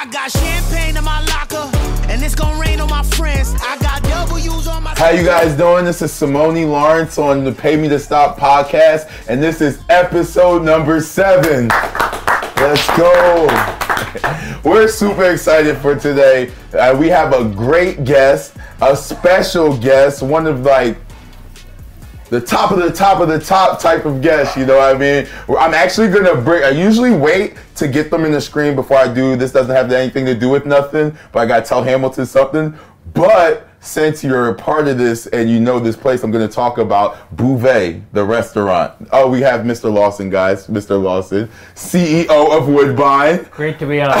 I got champagne in my locker, and it's gonna rain on my friends. I got W's on my... How you guys doing? This is Simoni Lawrence on the Pay Me to Stop podcast, and this is episode number 7. Let's go. We're super excited for today. We have a great guest, a special guest, one of the top of the top of the top type of guest, you know what I mean? I'm actually gonna I usually wait to get them in the screen before I do. This doesn't have anything to do with nothing, but I gotta tell Hamilton something. But since you're a part of this and you know this place, I'm gonna talk about Bouvet, the restaurant. Oh, we have Mr. Lawson, guys. Mr. Lawson, CEO of Woodbine. Great to be on.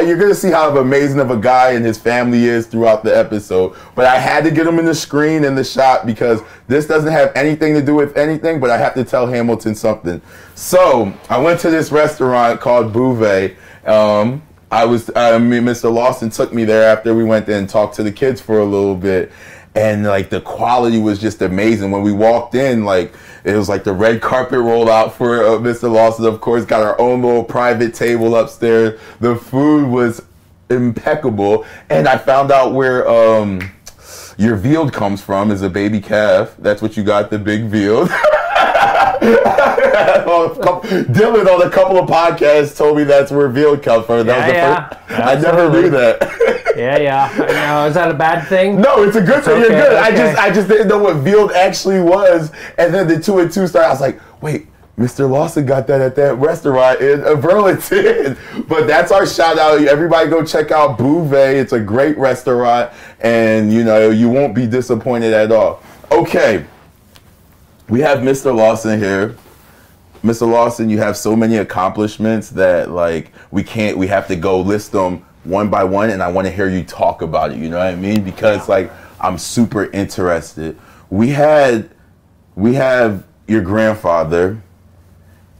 You're gonna see how amazing of a guy and his family is throughout the episode. But I had to get him in the screen in the shot because this doesn't have anything to do with anything, but I have to tell Hamilton something. So I went to this restaurant called Bouvet. Mr. Lawson took me there after we went there and talked to the kids for a little bit. And the quality was just amazing. When we walked in, it was like the red carpet rolled out for Mr. Lawson. Of course, got our own little private table upstairs. The food was impeccable. And I found out where your veal comes from is a baby calf. That's what you got, the big veal. Dylan on a couple of podcasts told me that's where veal comes from. I never knew that. Now, is that a bad thing? No, it's a good thing. Okay, You're good. Okay. I just didn't know what veal actually was. And then the 2 and 2 started. I was like, wait, Mr. Lawson got that at that restaurant in Burlington. But that's our shout out. Everybody go check out Bouvet. It's a great restaurant. And, you won't be disappointed at all. Okay. We have Mr. Lawson here. Mr. Lawson, you have so many accomplishments that we have to go list them one by one, and I want to hear you talk about it, you know what I mean? Because I'm super interested. We have your grandfather.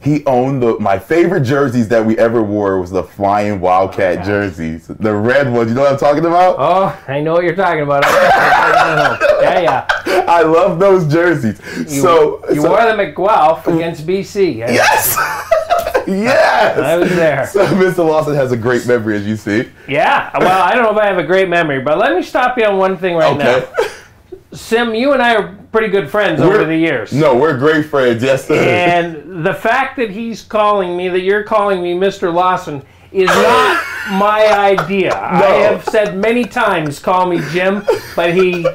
He owned my favorite jerseys that we ever wore was the Flying Wildcat jerseys. The red ones. You know what I'm talking about? Oh, I know what you're talking about. Yeah. I love those jerseys. You wore them at Guelph against BC. Yes! Yes! I was there. So Mr. Lawson has a great memory, as you see. Yeah. Well, I don't know if I have a great memory, but let me stop you on one thing now. Sim, you and I are pretty good friends over the years. No, we're great friends, yes sir. And the fact that you're calling me Mr. Lawson is not my idea. No. I have said many times, call me Jim, but he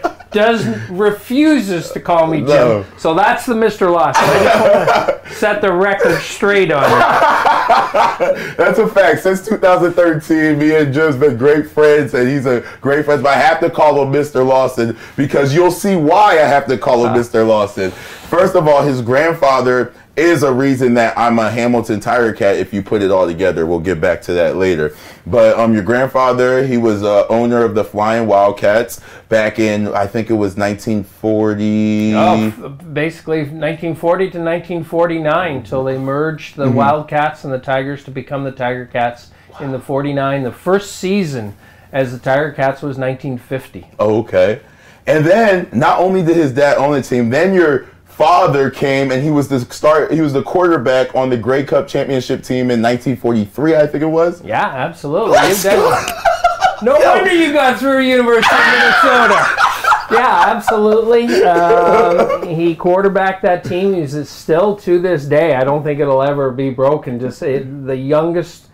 refuses to call me Jim. No. So that's the Mr. Lawson. I just want to set the record straight on it. That's a fact. Since 2013, me and Jim's been great friends, and he's a great friend. But I have to call him Mr. Lawson because you'll see why I have to call him Mr. Lawson. First of all, his grandfather is a reason that I'm a Hamilton Tiger Cat. If you put it all together, we'll get back to that later. But your grandfather, he was owner of the Flying Wildcats back in, I think it was 1940. Oh, basically 1940 to 1949 till they merged the Wildcats and the Tigers to become the Tiger Cats in the 49. The first season as the Tiger Cats was 1950. Oh, okay. And then not only did his dad own the team, then your father came and he was the quarterback on the Grey Cup championship team in 1943, I think it was. Yeah, absolutely. No wonder you got through University of Minnesota. Yeah, absolutely. He quarterbacked that team. He's still to this day. I don't think it'll ever be broken. The youngest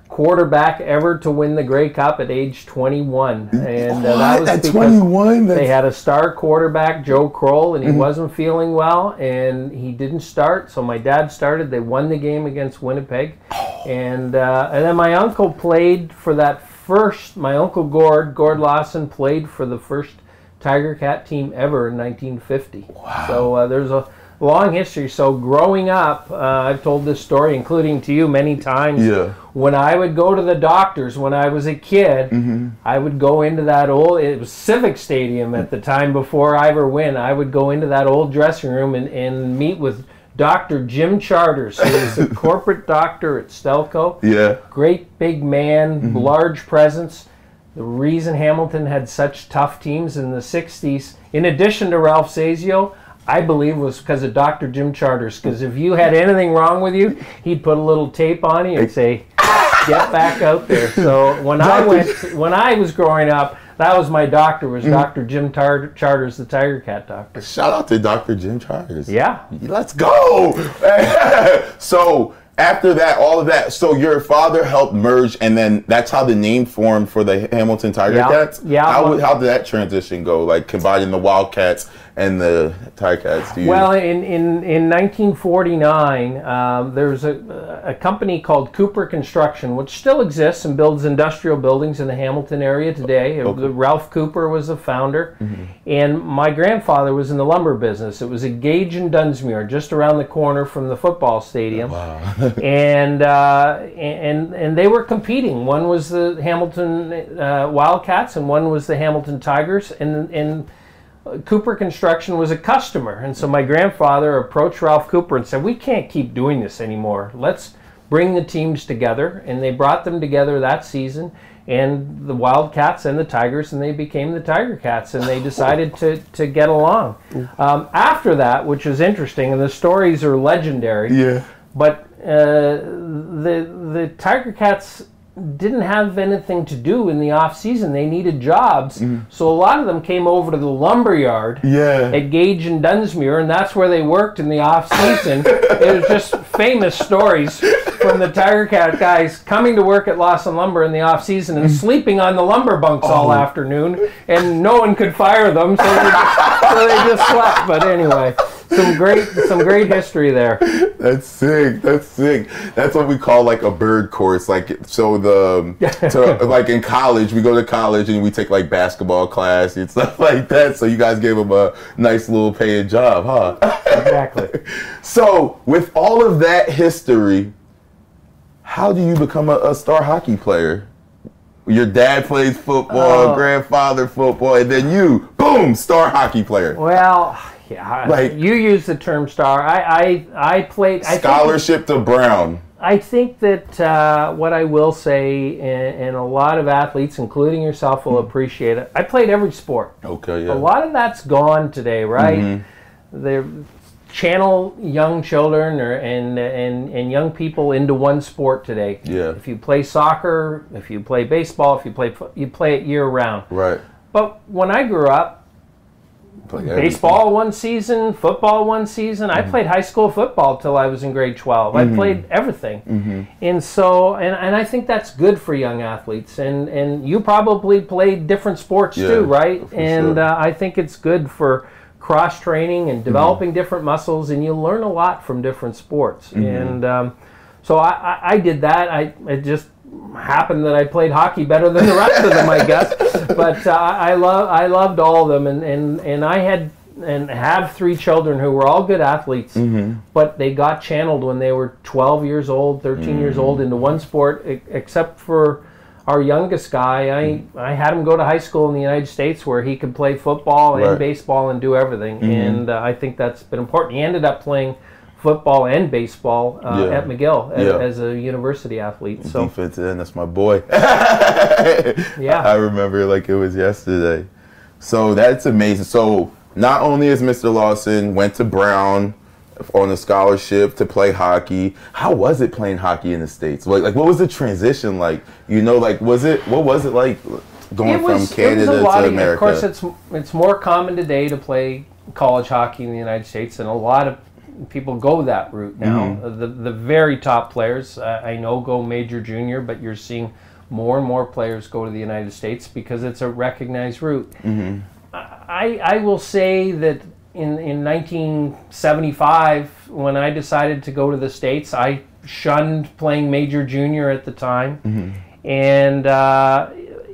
quarterback ever to win the Grey Cup at age 21. And that was at 21? They had a star quarterback, Joe Kroll, and he wasn't feeling well, and he didn't start. So my dad started. They won the game against Winnipeg. And then my uncle played for that first, my uncle Gord Lawson played for the first Tiger Cat team ever in 1950. Wow. So there's a long history. So growing up, I've told this story, including to you many times. Yeah. When I would go to the doctors when I was a kid, I would go into that it was Civic Stadium at the time before Ivor Wynn. I would go into that old dressing room and meet with Dr. Jim Charters, who was a corporate doctor at Stelco. Yeah. Great big man, large presence. The reason Hamilton had such tough teams in the 60s, in addition to Ralph Sazio, I believe was because of Dr. Jim Charters. Because if you had anything wrong with you, he'd put a little tape on you and say, Get back out there. So when I was growing up, that was my doctor, was Dr. Jim Charters, the Tiger Cat doctor. Shout out to Dr. Jim Charters. Yeah. Let's go. So after that, all of that, so your father helped merge, and then that's how the name formed for the Hamilton Tiger Cats? Yeah. How did that transition go, like combining the Wildcats and the Tiger Cats? Well, in 1949, there's a company called Cooper Construction, which still exists and builds industrial buildings in the Hamilton area today. Okay. Ralph Cooper was the founder, and my grandfather was in the lumber business. It was at Gage and Dunsmuir, just around the corner from the football stadium. Wow. and they were competing. One was the Hamilton Wildcats, and one was the Hamilton Tigers, and Cooper Construction was a customer, and so my grandfather approached Ralph Cooper and said, "We can't keep doing this anymore. Let's bring the teams together." And they brought them together that season, and the Wildcats and the Tigers, and they became the Tiger Cats, and they decided to get along. After that, which was interesting, and the stories are legendary. Yeah. But the Tiger Cats didn't have anything to do in the off season. They needed jobs, so a lot of them came over to the lumber yard at Gage and Dunsmuir, and that's where they worked in the off season. It was just famous stories from the Tiger Cat guys coming to work at Lawson Lumber in the off season and sleeping on the lumber bunks all afternoon, and no one could fire them, so they just slept. But anyway, some great history there. That's sick. That's what we call like a bird course. Like, so like in college, we go to college and we take like basketball class and stuff like that. So you guys gave them a nice little paying job, huh? Exactly. So with all of that history, how do you become a star hockey player? Your dad plays football, grandfather football, and then you, boom, star hockey player. Well, yeah, like, you use the term star. I played scholarship to Brown. I think that what I will say, and a lot of athletes, including yourself, will appreciate it. I played every sport. Okay, yeah. A lot of that's gone today, right? They channel young children and young people into one sport today. Yeah. If you play soccer, if you play baseball, if you play it year round. Right. But when I grew up, baseball one season, football one season. I played high school football till I was in grade 12. I played everything. And so, and I think that's good for young athletes. And you probably played different sports too, right? And sure. I think it's good for cross-training and developing different muscles, and you learn a lot from different sports. And so I did that. It just happened that I played hockey better than the rest of them, I guess. But I loved all of them, and I had and have 3 children who were all good athletes, but they got channeled when they were 12 years old, 13 years old into one sport, except for our youngest guy. I had him go to high school in the United States where he could play football and baseball and do everything, and I think that's been important. He ended up playing football and baseball at McGill as a university athlete. So defensive end, that's my boy. Yeah, I remember like it was yesterday. So that's amazing. So not only is Mr. Lawson went to Brown on a scholarship to play hockey, how was it playing hockey in the States? Like what was the transition like? You know, like what was it like going from Canada to America? Of course, it's more common today to play college hockey in the United States, and a lot of people go that route now. The very top players, I know, go major, junior, but you're seeing more and more players go to the United States because it's a recognized route. I will say that in 1975, when I decided to go to the States, I shunned playing major, junior at the time, and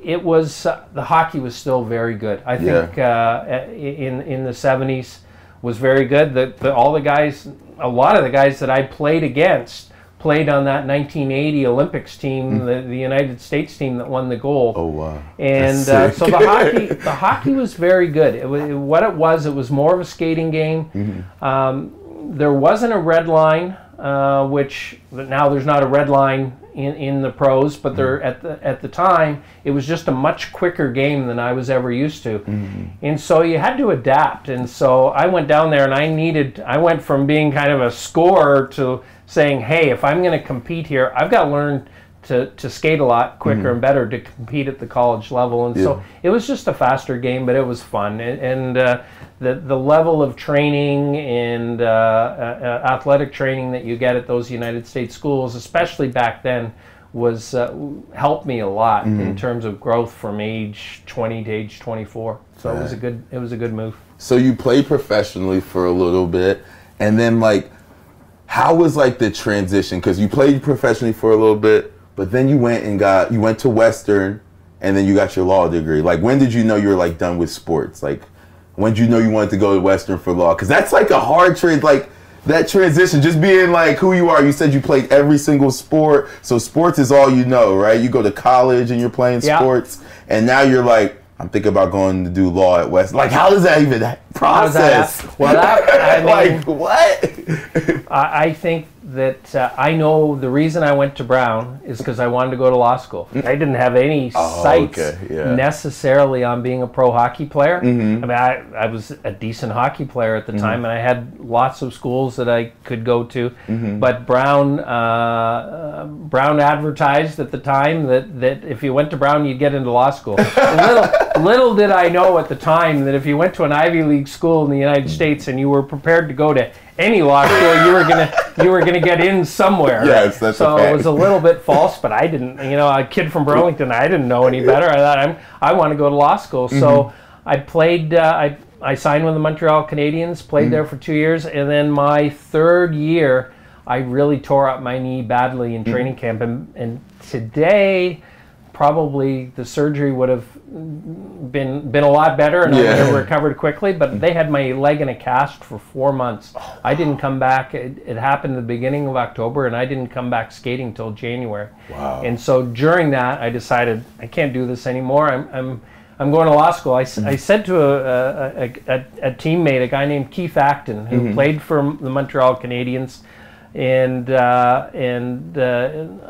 it was the hockey was still very good. I think in the 70s. Was very good. A lot of the guys that I played against played on that 1980 Olympics team, the United States team that won the gold. Oh wow! And so the hockey was very good. It was more of a skating game. There wasn't a red line, which now there's not a red line in the pros, but there at the time it was just a much quicker game than I was ever used to, and so you had to adapt. And so I went down there, and I went from being kind of a scorer to saying, hey, if I'm going to compete here, I've got to learn to skate a lot quicker and better to compete at the college level. And so it was just a faster game, but it was fun. And the level of training and athletic training that you get at those United States schools, especially back then, was helped me a lot in terms of growth from age 20 to age 24. So it was a good move. So you played professionally for a little bit, and then like, how was like the transition? Because you played professionally for a little bit, but then you went to Western, and then you got your law degree. Like, when did you know you were like done with sports? Like, when did you know you wanted to go to Western for law? Because that's like a hard trade, like that transition, just being like who you are. You said you played every single sport, so sports is all you know, right? You go to college and you're playing sports, and now you're like, I'm thinking about going to do law at West. Like, how does that even process? I mean, like, what? I think that I know the reason I went to Brown is because I wanted to go to law school. I didn't have any sights necessarily on being a pro hockey player. I mean, I was a decent hockey player at the time, and I had lots of schools that I could go to. But Brown advertised at the time that if you went to Brown, you'd get into law school. Little did I know at the time that if you went to an Ivy League school in the United States and you were prepared to go to any law school, you were gonna get in somewhere. Yes, that's so a fact. it was a little bit false, but I didn't. A kid from Burlington, I didn't know any better. I thought I want to go to law school. So I played. I signed with the Montreal Canadiens, played there for 2 years, and then my third year, I really tore up my knee badly in training camp, and today, probably the surgery would have been a lot better, and I would have recovered quickly. But they had my leg in a cast for 4 months. I didn't come back. It happened at the beginning of October, and I didn't come back skating till January. Wow! And so during that, I decided I can't do this anymore. I'm going to law school. I said to a teammate, a guy named Keith Acton, who played for the Montreal Canadiens, and a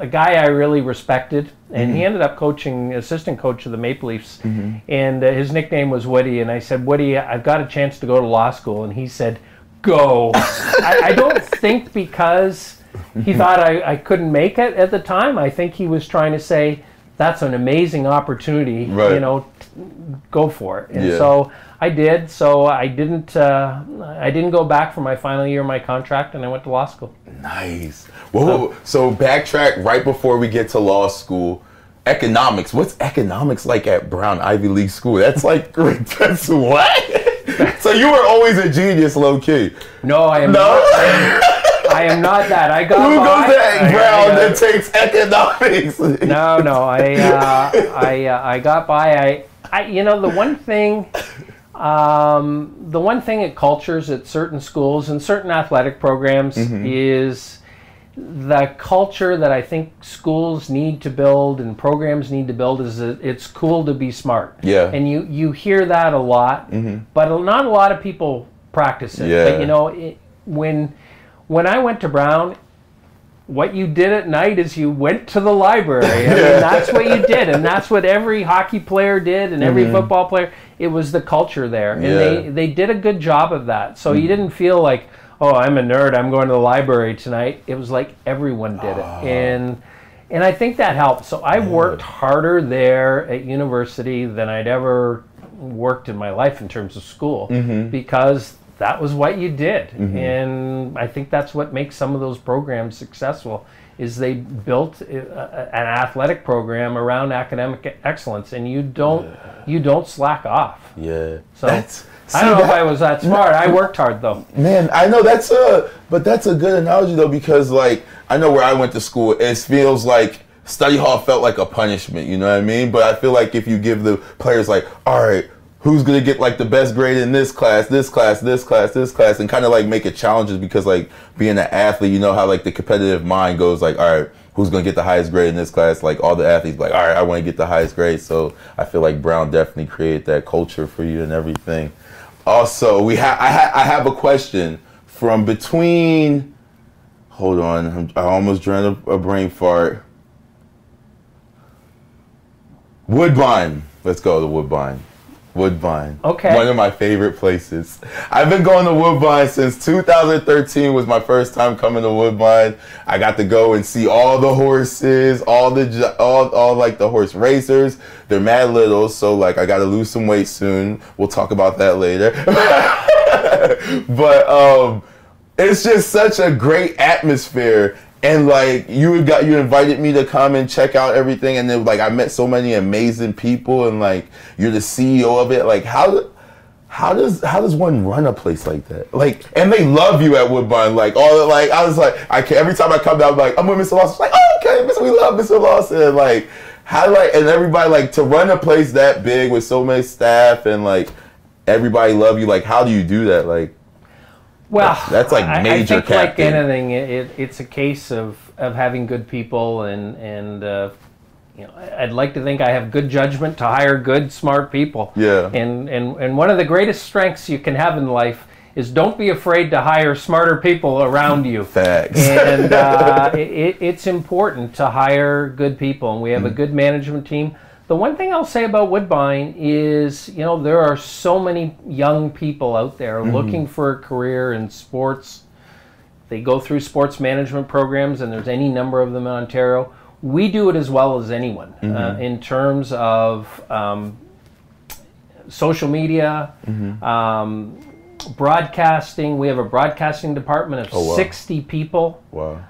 guy I really respected, and he ended up assistant coach of the Maple Leafs, and his nickname was Woody. And I said, Woody, I've got a chance to go to law school, and he said, go. I don't think because he thought I couldn't make it at the time. I think he was trying to say, that's an amazing opportunity, go for it. And so I did. So I didn't go back for my final year of my contract, and I went to law school. Nice. Well, so backtrack right before we get to law school. Economics. What's economics like at Brown Ivy League school? That's like, that's what? So you were always a genius, low key. No, I am not. I am not that. I got Who goes to Brown that takes economics? No. I got by. The one thing at cultures at certain schools and certain athletic programs is the culture that I think schools need to build and programs need to build is that it's cool to be smart. Yeah. And you hear that a lot, but not a lot of people practice it. Yeah. But when I went to Brown, what you did at night is you went to the library. I mean, that's what you did, and that's what every hockey player did, and every football player. It was the culture there, and they did a good job of that. So you didn't feel like, oh, I'm a nerd, I'm going to the library tonight. It was like everyone did it, and I think that helped. So I worked harder there at university than I'd ever worked in my life in terms of school, because that was what you did. And I think that's what makes some of those programs successful, is they built an athletic program around academic excellence, and you don't slack off. Yeah. So I don't know if I was that smart. I worked hard though. Man, I know that's a good analogy though, because like I know where I went to school, it feels like study hall felt like a punishment, you know what I mean? But I feel like if you give the players like, all right, who's going to get like the best grade in this class, and kind of like make it challenges, because like being an athlete, you know how like the competitive mind goes like, all right, who's going to get the highest grade in this class? Like all the athletes like, all right, I want to get the highest grade. So I feel like Brown definitely created that culture for you and everything. Also, I have a question from between, hold on, I almost dreamed a brain fart. Woodbine. Let's go to Woodbine. Woodbine. Okay. One of my favorite places. I've been going to Woodbine since 2013 was my first time coming to Woodbine. I got to go and see all the horses, all like the horse racers. They're mad little, so like I got to lose some weight soon. We'll talk about that later. But it's just such a great atmosphere. And like you invited me to come and check out everything, and then like I met so many amazing people, and like you're the CEO of it. Like how does one run a place like that? Like, and they love you at Woodbine. Like I was like every time I come down, I'm like I'm with Mr. Lawson. Like, oh, okay, we love Mr. Lawson. And like and everybody like to run a place that big with so many staff and like everybody love you. Like how do you do that? Like. Well, that's like major. I think like anything, it's a case of having good people, and I'd like to think I have good judgment to hire good, smart people. Yeah. And one of the greatest strengths you can have in life is don't be afraid to hire smarter people around you. Facts. And it's important to hire good people, and we have a good management team. The one thing I'll say about Woodbine is, there are so many young people out there looking for a career in sports. They go through sports management programs, and there's any number of them in Ontario. We do it as well as anyone in terms of social media, broadcasting. We have a broadcasting department of 60 people. Wow.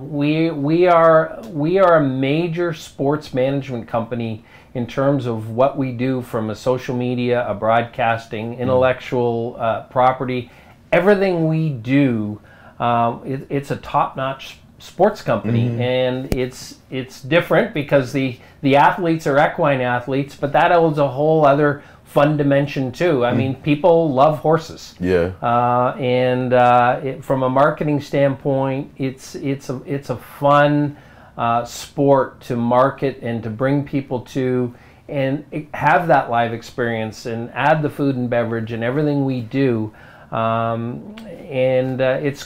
We are a major sports management company in terms of what we do from a social media, a broadcasting, intellectual property. Everything we do, it's a top-notch sports company, and it's different because the athletes are equine athletes, but that adds a whole other fun dimension too. I mean, people love horses. Yeah. From a marketing standpoint, it's a fun sport to market and to bring people to, and have that live experience and add the food and beverage and everything we do. It's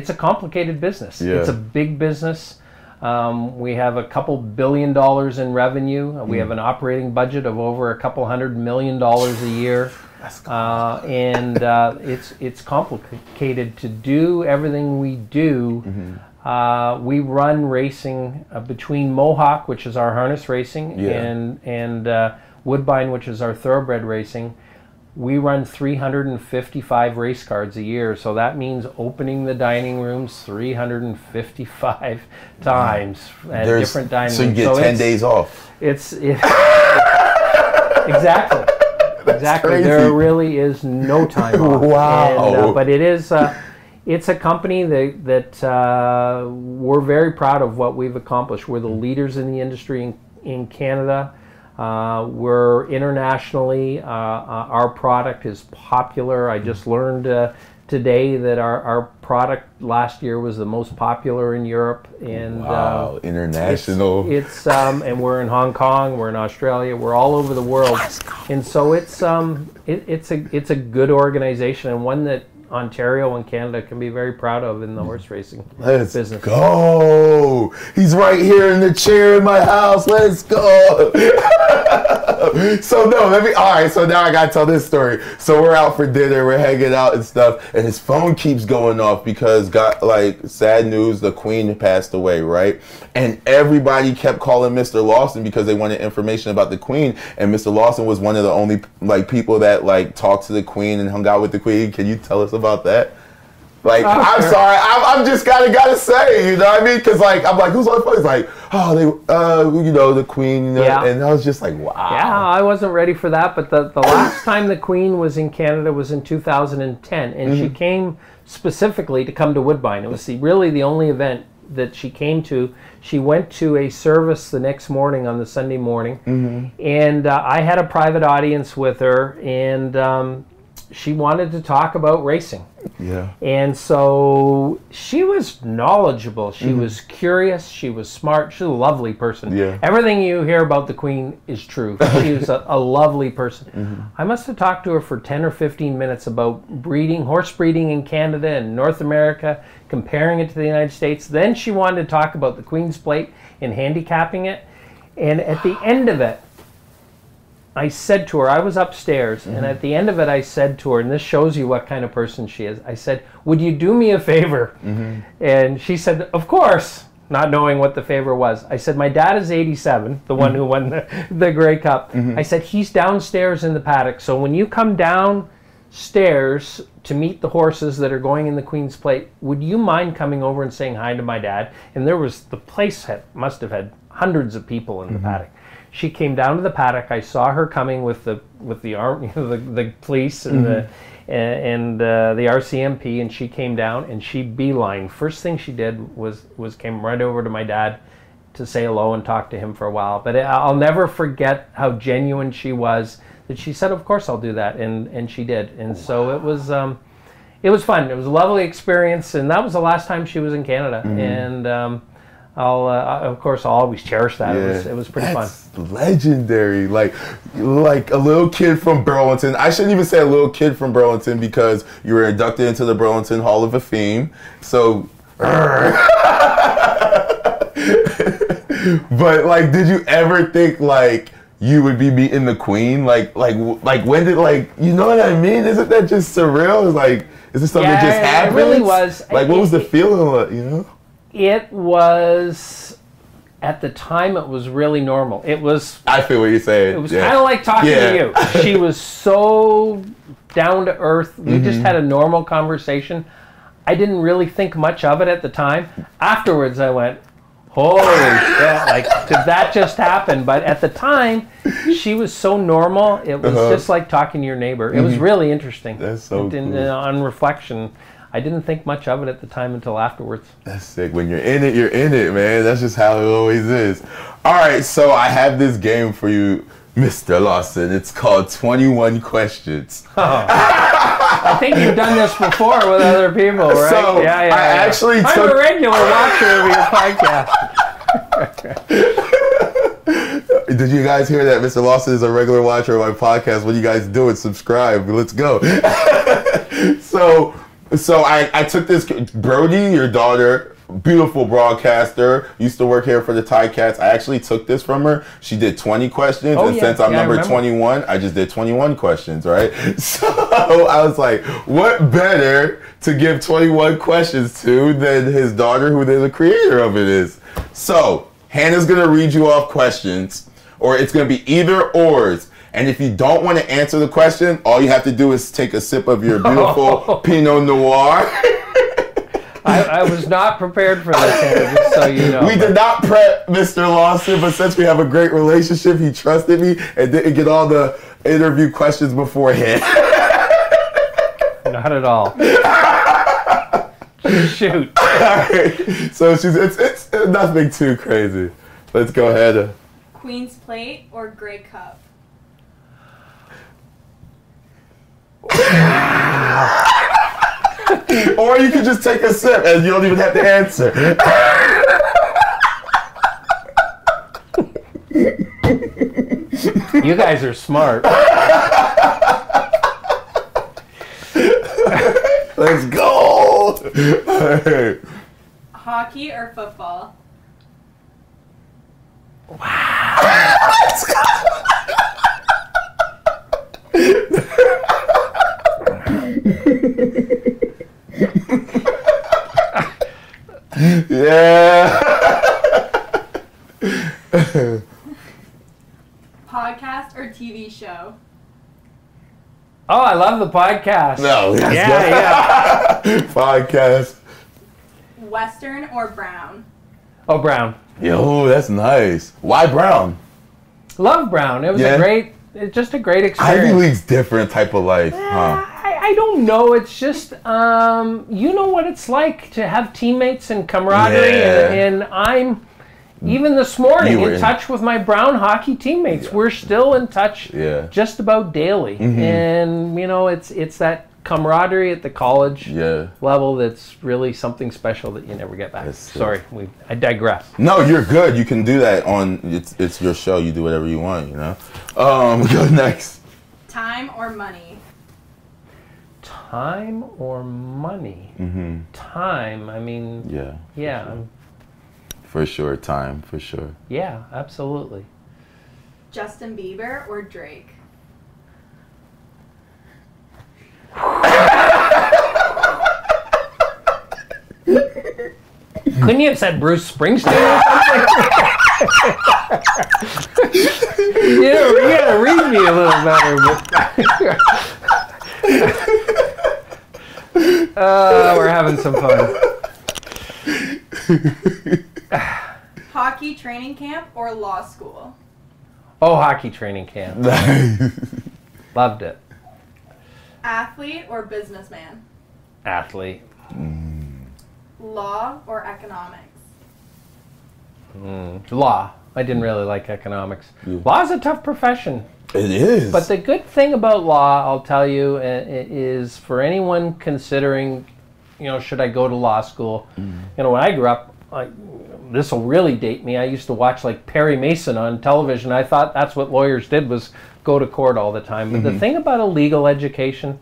a complicated business. Yeah. It's a big business. We have a couple $2 billion in revenue. We have an operating budget of over $200 million a year. That's cool. It's complicated to do everything we do. We run racing between Mohawk, which is our harness racing, and Woodbine, which is our thoroughbred racing. We run 355 race cards a year, so that means opening the dining rooms 355 times at different dining rooms. So you get 10 days off. Exactly. Crazy. There really is no time off. Wow. But it is. It's a company that we're very proud of what we've accomplished. We're the leaders in the industry in Canada. We're internationally, our product is popular. I just learned today that our product last year was the most popular in Europe. And wow, international. It's and we're in Hong Kong, we're in Australia, we're all over the world. And so it's a good organization, and one that Ontario and Canada can be very proud of in the horse racing business. Let's go. He's right here in the chair in my house. Let's go. So now I gotta tell this story. So we're out for dinner, we're hanging out and stuff, and his phone keeps going off because sad news, the Queen passed away, right? And everybody kept calling Mr. Lawson because they wanted information about the Queen, and Mr. Lawson was one of the only people that talked to the Queen and hung out with the Queen. Can you tell us about that? I'm sorry, I'm just gotta say, you know what I mean? Because I'm like, who's on the phone? He's like, the Queen, and I was just like, wow. Yeah, I wasn't ready for that, but the last time the Queen was in Canada was in 2010, and she came specifically to come to Woodbine. It was really the only event that she came to. She went to a service the next morning on the Sunday morning, and I had a private audience with her, and she wanted to talk about racing. Yeah. And so she was knowledgeable. She was curious. She was smart. She's a lovely person. Yeah. Everything you hear about the Queen is true. She was a lovely person. I must have talked to her for 10 or 15 minutes about horse breeding in Canada and North America, comparing it to the United States. Then she wanted to talk about the Queen's Plate and handicapping it. And at the end of it, I said to her, I was upstairs, and at the end of it I said to her, and this shows you what kind of person she is, I said, would you do me a favor? And she said, of course, not knowing what the favor was. I said, my dad is 87, the one who won the Grey Cup. I said, he's downstairs in the paddock, so when you come downstairs to meet the horses that are going in the Queen's Plate, would you mind coming over and saying hi to my dad? And the place must have had hundreds of people in the paddock. She came down to the paddock. I saw her coming with the arm, the police and the RCMP, and she came down and she beeline. First thing she did was came right over to my dad to say hello and talk to him for a while. But I'll never forget how genuine she was. That she said, "Of course I'll do that," and she did. And so it was fun. It was a lovely experience, and that was the last time she was in Canada. And I'll always cherish that. It was pretty fun. Legendary. Like a little kid from Burlington. I shouldn't even say a little kid from Burlington because you were inducted into the Burlington Hall of Fame. So, but like, did you ever think like you would be meeting the Queen? Like when did you know what I mean? Isn't that just surreal? It's like, is this something that just happened? It really was. Like, what was the feeling like, you know? It was, at the time, it was really normal. It was... I feel what you're saying. It was kind of like talking to you. She was so down to earth. We just had a normal conversation. I didn't really think much of it at the time. Afterwards, I went, holy shit, like, did that just happen? But at the time, she was so normal. It was just like talking to your neighbor. It was really interesting. That's so cool. On reflection, I didn't think much of it at the time until afterwards. That's sick. When you're in it, man. That's just how it always is. All right, so I have this game for you, Mr. Lawson. It's called 21 Questions. I think you've done this before with other people, right? So I'm a regular watcher of your podcast. Did you guys hear that? Mr. Lawson is a regular watcher of my podcast. What are you guys doing? Subscribe. Let's go. So I took this, Brody, your daughter, beautiful broadcaster, used to work here for the Ticats. I actually took this from her. She did 20 questions, since I'm number 21, I just did 21 questions, right? So I was like, what better to give 21 questions to than his daughter, who the creator of it is. So Hannah's going to read you off questions, or it's going to be either ors. And if you don't want to answer the question, all you have to do is take a sip of your beautiful Pinot Noir. I was not prepared for this, Hannah, just so you know. We did not prep Mr. Lawson, but since we have a great relationship, he trusted me and didn't get all the interview questions beforehand. Not at all. Shoot. All right. So it's nothing too crazy. Let's go ahead. Queen's Plate or Grey Cup? Or you could just take a sip and you don't even have to answer. You guys are smart. Let's go. Right. Hockey or football? Wow. Let's go. Yeah. Podcast or TV show? Oh, I love the podcast. No, yeah. Podcast. Western or brown? Oh, brown. Yo, that's nice. Why brown? Love brown. It was just a great experience. Ivy League's different type of life, huh? I don't know. It's just, you know what it's like to have teammates and camaraderie. And I'm, even this morning, in touch with my brown hockey teammates. We're still in touch just about daily. And, you know, it's that camaraderie at the college level that's really something special that you never get back. Sorry, I digress. No, you're good. You can do that on, it's your show. You do whatever you want, you know? Go next. Time or money? Time or money? Time, I mean... For sure, time, for sure. Yeah, absolutely. Justin Bieber or Drake? Couldn't you have said Bruce Springsteen or something? You gotta read me a little better. We're having some fun. Hockey training camp or law school? Oh, hockey training camp. Loved it. Athlete or businessman? Athlete. Law or economics? Law. I didn't really like economics. Law is a tough profession. It is. But the good thing about law, I'll tell you, is for anyone considering, should I go to law school? When I grew up, this will really date me. I used to watch like Perry Mason on television. I thought that's what lawyers did, was go to court all the time. But the thing about a legal education,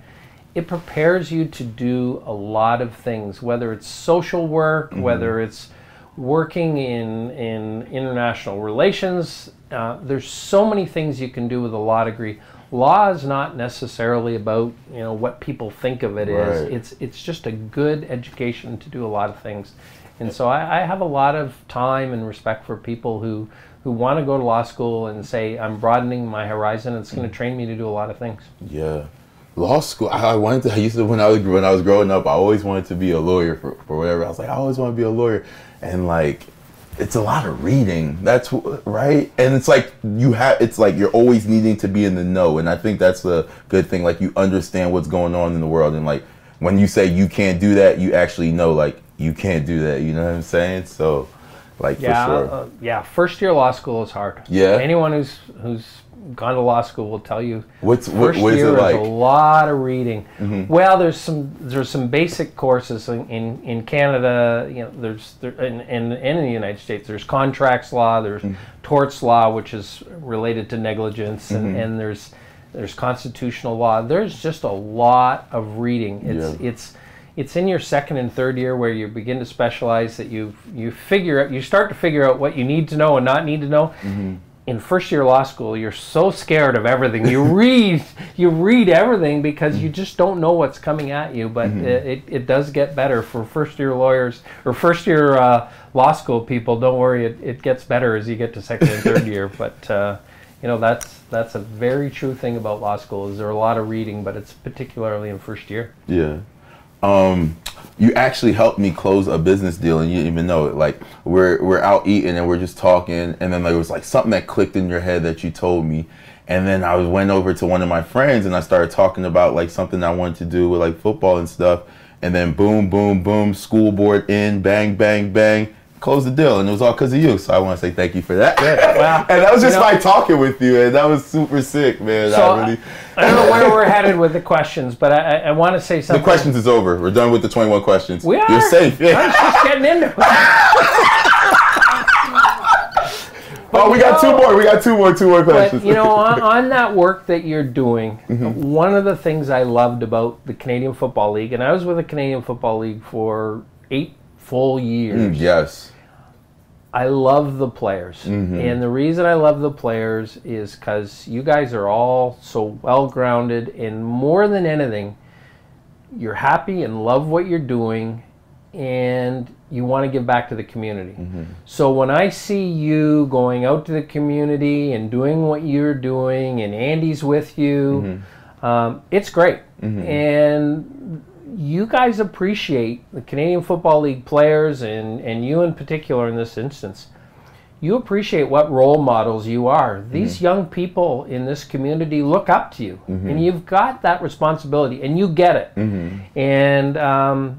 it prepares you to do a lot of things, whether it's social work, whether it's working in international relations. There's so many things you can do with a law degree. Law is not necessarily about what people think of it is. It's just a good education to do a lot of things. And so I have a lot of time and respect for people who want to go to law school and say, I'm broadening my horizon. It's going to train me to do a lot of things. Yeah. Law school, when I was growing up, I always wanted to be a lawyer for whatever. I was like, I always want to be a lawyer. And like, it's a lot of reading. That's right. And it's like you're always needing to be in the know. And I think that's a good thing. Like, you understand what's going on in the world. And like, when you say you can't do that, you actually know, like, you can't do that. You know what I'm saying? So, like, for sure. First year law school is hard. Yeah. Anyone who's gone to law school will tell you. What is it like? First year is a lot of reading. Well, there's some basic courses in Canada. And in the United States, there's contracts law, there's torts law, which is related to negligence, and there's constitutional law. There's just a lot of reading. It's in your second and third year where you begin to specialize, that you start to figure out what you need to know and not need to know. In first year law school, you're so scared of everything. You read everything because you just don't know what's coming at you. But it does get better for first year lawyers or first year law school people. Don't worry, it gets better as you get to second and third year. But that's a very true thing about law school, is there are a lot of reading, but it's particularly in first year. Yeah. You actually helped me close a business deal, and you didn't even know it. Like, we're out eating and we're just talking, and then there was like something that clicked in your head that you told me, and then I went over to one of my friends and I started talking about like something I wanted to do with like football and stuff, and then boom, boom, boom, school board in, bang, bang, bang, closed the deal, and it was all because of you. So I want to say thank you for that. Well, and that was just by talking with you, and that was super sick, man. So I don't know where we're headed with the questions, but I want to say something. The questions is over. We're done with the 21 questions. We are. You're safe. Yeah. I'm just getting into it. We got two more. We got two more questions. But, on that work that you're doing, one of the things I loved about the Canadian Football League, and I was with the Canadian Football League for 8 full years. Yes. I love the players. And the reason I love the players is because you guys are all so well-grounded, and more than anything, you're happy and love what you're doing, and you want to give back to the community. So when I see you going out to the community and doing what you're doing, and Andy's with you, it's great. And you guys appreciate, the Canadian Football League players, and you in particular in this instance, you appreciate what role models you are. These young people in this community look up to you, and you've got that responsibility, and you get it. And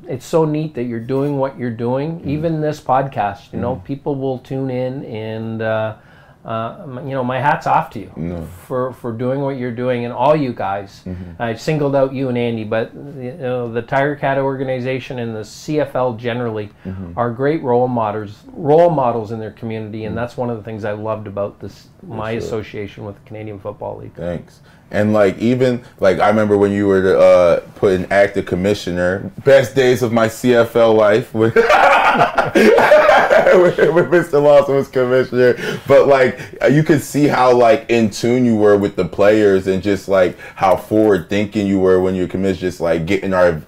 it's so neat that you're doing what you're doing. Even this podcast, people will tune in, and my hat's off to you for doing what you're doing, and all you guys. I singled out you and Andy, but the Tiger Cat organization and the CFL generally are great role models in their community, and that's one of the things I loved about my association with the Canadian Football League. Thanks. And I remember when you were put in active commissioner, best days of my CFL life. when Mr. Lawson was commissioner. But like you could see how like in tune you were with the players and just like how forward thinking you were when you were commissioner, just like getting our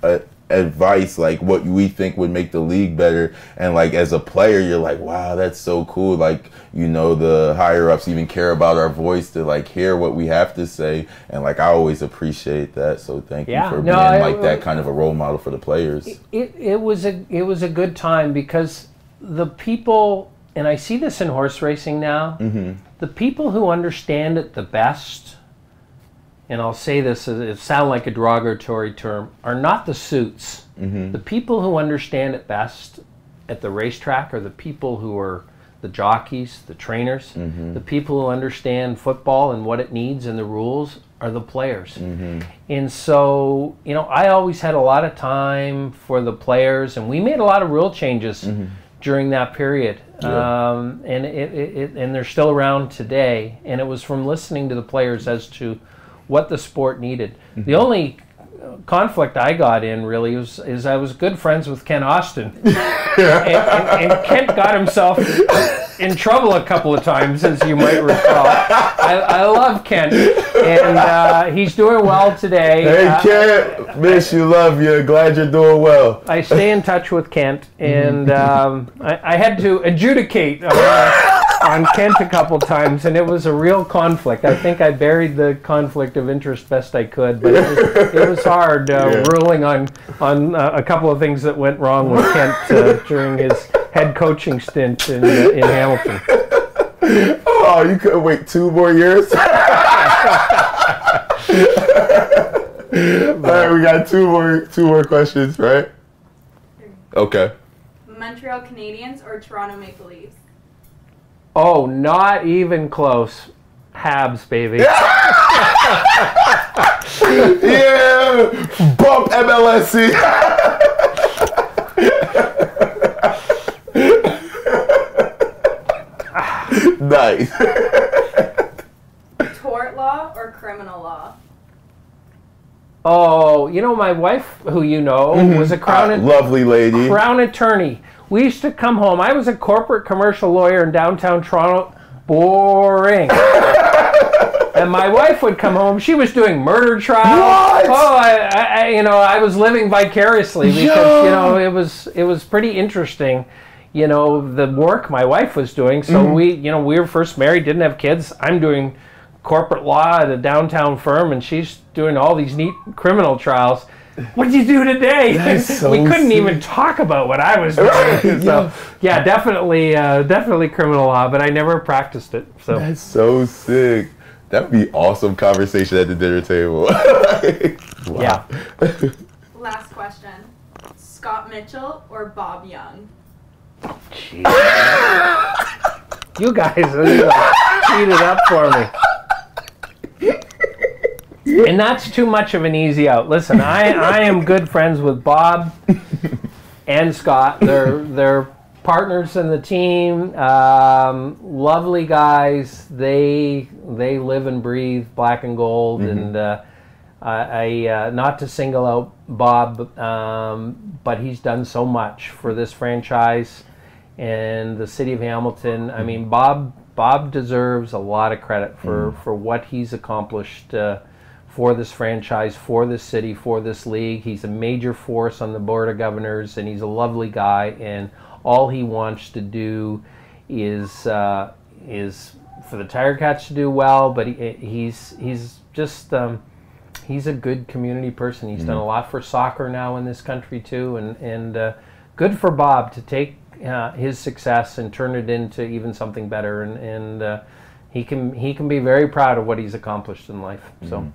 advice, like what we think would make the league better. And like as a player, you're like, wow, that's so cool. Like, you know, the higher ups even care about our voice to like hear what we have to say. And like I always appreciate that. So thank you for being like that kind of a role model for the players. It was a good time because the people, and I see this in horse racing now, the people who understand it the best, and I'll say this, it sounds like a derogatory term, are not the suits. The people who understand it best at the racetrack are the people who are the jockeys, the trainers. The people who understand football and what it needs and the rules are the players. And so, you know, I always had a lot of time for the players, and we made a lot of rule changes during that period. And and they're still around today. And it was from listening to the players as to what the sport needed. The only conflict I got in really is I was good friends with Ken Austin. and Kent got himself in trouble a couple of times, as you might recall. I love Kent, and he's doing well today. Hey Kent, miss you, love you, glad you're doing well. I stay in touch with Kent, and I had to adjudicate on Kent a couple times, and it was a real conflict. I think I buried the conflict of interest best I could, but it was hard ruling on a couple of things that went wrong with Kent during his head coaching stint in Hamilton. Oh, you couldn't wait 2 more years? All right, we got two more questions, right? Okay. Montreal Canadiens or Toronto Maple Leafs? Oh, not even close. Habs, baby. Yeah, bump MLSC. Nice. Tort law or criminal law? Oh, you know, my wife, who you know, was a lovely lady. Crown attorney. We used to come home. I was a corporate commercial lawyer in downtown Toronto. Boring. And my wife would come home. She was doing murder trials. What? Oh, I was living vicariously because it was pretty interesting. You know, the work my wife was doing. So we were first married, didn't have kids. I'm doing corporate law at a downtown firm, and she's doing all these neat criminal trials. What did you do today? So we couldn't even talk about what I was doing. So, yeah, definitely criminal law, but I never practiced it. So that's so sick. That would be awesome conversation at the dinner table. Wow. Yeah. Last question. Scott Mitchell or Bob Young? Jeez. You guys cheated up for me. And that's too much of an easy out. Listen, I am good friends with Bob and Scott. They're partners in the team. Lovely guys. They live and breathe black and gold. And I not to single out Bob, but he's done so much for this franchise and the city of Hamilton. I mean, Bob deserves a lot of credit for what he's accomplished for this franchise, for this city, for this league. He's a major force on the Board of Governors, and he's a lovely guy, and all he wants to do is for the Tiger Cats to do well, but he's just he's a good community person. He's done a lot for soccer now in this country too, and good for Bob to take his success and turn it into even something better, and he can be very proud of what he's accomplished in life. So,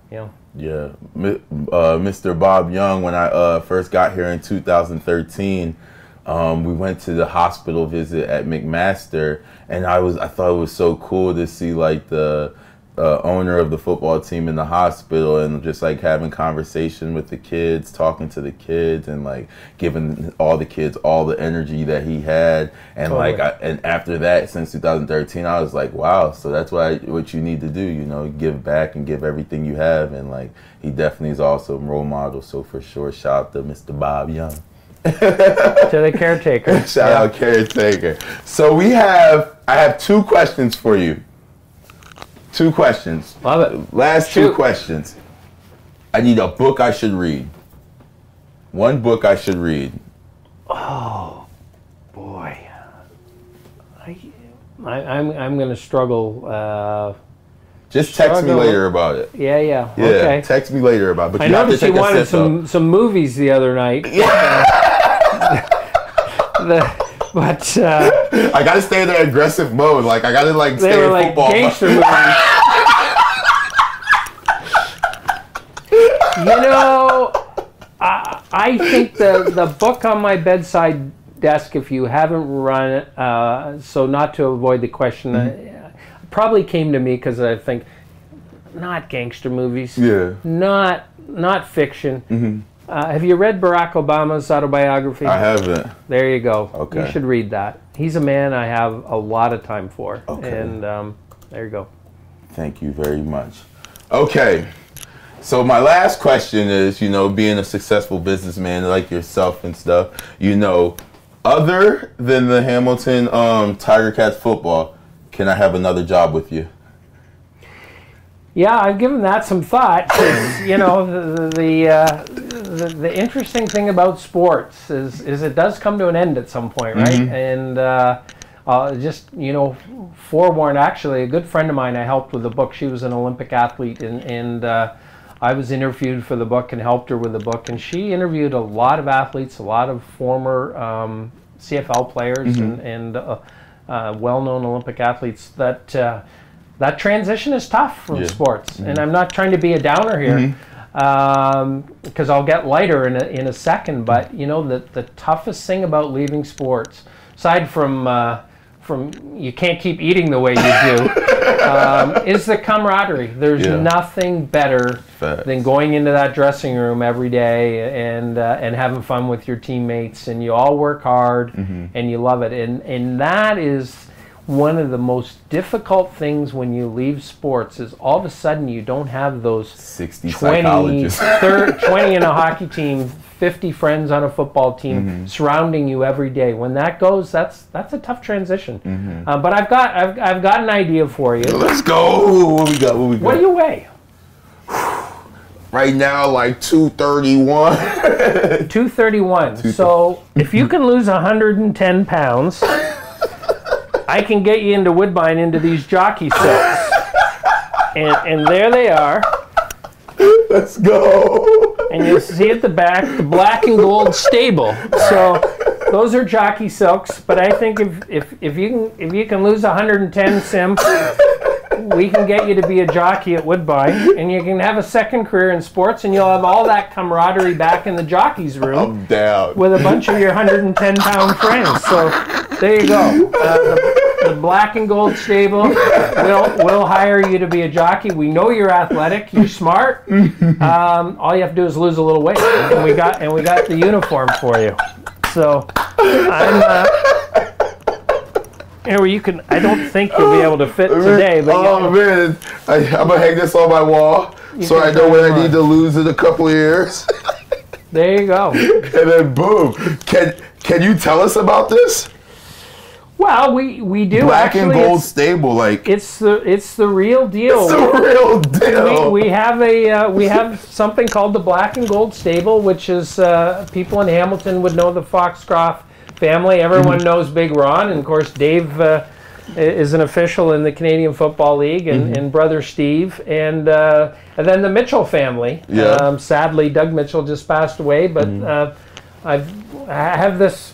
Yeah, Mr. Bob Young, when I first got here in 2013, we went to the hospital visit at McMaster, and I thought it was so cool to see like the owner of the football team in the hospital, and just like having conversation with the kids, talking to the kids, and like giving all the kids all the energy that he had. And totally. And after that, since 2013, I was like, wow, so that's what you need to do, give back and give everything you have. And like, he definitely is also a role model. So for sure, shout out to Mr. Bob Young. To the caretaker. Shout out caretaker. So I have 2 questions for you. 2 questions. Love it. Last Shoot. 2 questions. I need a book I should read. 1 book I should read. Oh, boy. I'm going to struggle. Just text me later about it. Yeah. Yeah, Okay. text me later about it. But I you have to noticed take you a wanted sip, some movies the other night. But I gotta stay in the aggressive mode. Like I gotta they stay were in like football. gangster movies. You know, I think the book on my bedside desk, if you haven't run it, so not to avoid the question, probably came to me because I think not gangster movies, not fiction. Have you read Barack Obama's autobiography? I haven't. There you go. Okay. You should read that. He's a man I have a lot of time for. Okay. And there you go. Thank you very much. Okay. So my last question is, being a successful businessman like yourself and stuff, other than the Hamilton Tiger Cats football, can I have another job with you? Yeah, I've given that some thought. 'Cause, the interesting thing about sports is it does come to an end at some point, right? And just forewarned. Actually, a good friend of mine I helped with the book. She was an Olympic athlete, and I was interviewed for the book and helped her with the book. And she interviewed a lot of athletes, a lot of former CFL players, and well-known Olympic athletes. That transition is tough from sports, and I'm not trying to be a downer here, because I'll get lighter in a second. But the toughest thing about leaving sports, aside from you can't keep eating the way you do, is the camaraderie. There's nothing better than going into that dressing room every day and having fun with your teammates, and you all work hard and you love it, and that is one of the most difficult things when you leave sports. Is all of a sudden you don't have those 60 20 psychologists. 20 in a hockey team, 50 friends on a football team surrounding you every day. When that goes, that's a tough transition. But I've got an idea for you. Let's go. What we got? What do you weigh? Right now, like 231. 231. So if you can lose 110 pounds, I can get you into Woodbine into these jockey silks. And there they are. Let's go. And you'll see at the back the black and gold stable. So those are jockey silks. But I think if you can lose 110, Sim, we can get you to be a jockey at Woodbine, and you can have a second career in sports, and you'll have all that camaraderie back in the jockey's room. I'm down. With a bunch of your 110-pound friends. So there you go. The black and gold stable. We'll hire you to be a jockey. We know you're athletic. You're smart. All you have to do is lose a little weight, and we got the uniform for you. So you can. I don't think you'll be able to fit today. But man, I'm gonna hang this on my wall so I know when I need to lose in a couple of years. There you go. And then boom. Can you tell us about this? Well, we do. Black actually, and gold stable, like it's the real deal. It's the real deal. We have something called the Black and Gold Stable, which is people in Hamilton would know the Foxcroft family. Everyone knows Big Ron, and of course Dave is an official in the Canadian Football League, and brother Steve, and then the Mitchell family. Yeah. Sadly, Doug Mitchell just passed away, but I have this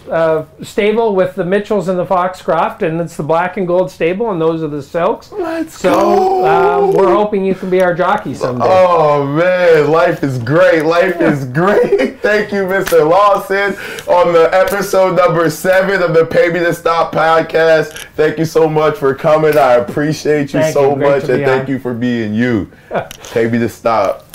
stable with the Mitchells and the Foxcroft, and it's the Black and Gold stable, and those are the silks. Let's go. We're hoping you can be our jockey someday. Oh man, life is great. Life is great. Thank you, Mr. Lawson, on the episode number 7 of the Pay Me to Stop podcast. Thank you so much for coming. I appreciate you so much, and thank you for being you. Pay Me to Stop.